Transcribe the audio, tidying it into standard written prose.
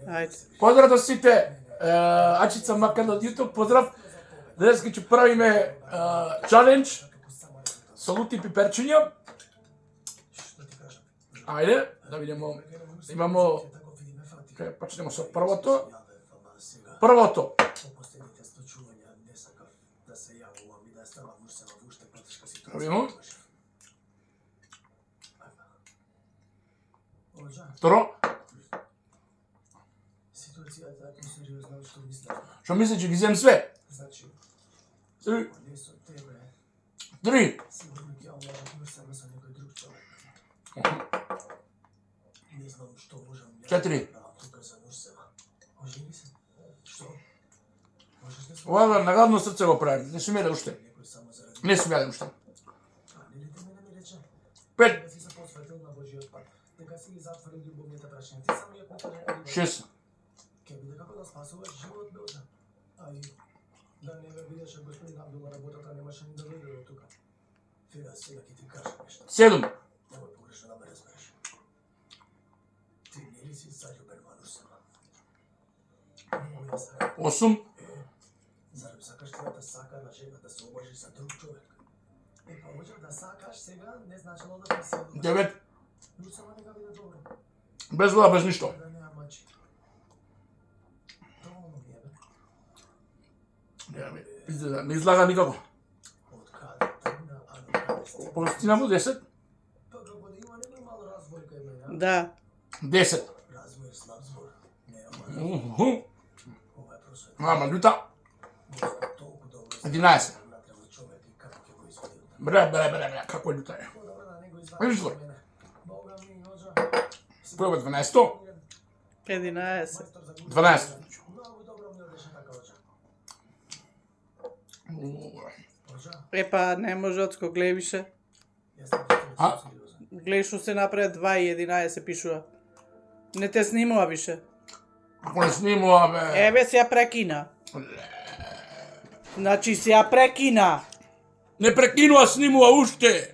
Ајде. Поздрав до сите. Ачица Макан од YouTube, поздрав. Денеска ќе правиме чалендж со лути пиперчиња. Ајде, да видиме. Имамо, почнемо со првото. Првото. Видимо. Второ. Што мисли, че ги земам све? Три. Четири. Ова на гадно срце го правим. Не сумеле уште. Не сумеле уште. Пет. Шест. Седум. Осум. Девет. Без вода, без ништо. Не излага никако. Полстина му 10. Да. 10. Ама лута. 11. Бре, како лута е. Видиш ли? Прво 12. 11. 12. Епа, не може отско глеј више. А? Глеј што се напред 2 и 11 пишува. Не те снимува више. Ако не снимува, бе. Еве се ја прекина. Значи се ја прекина. Не прекинува, снимува уште.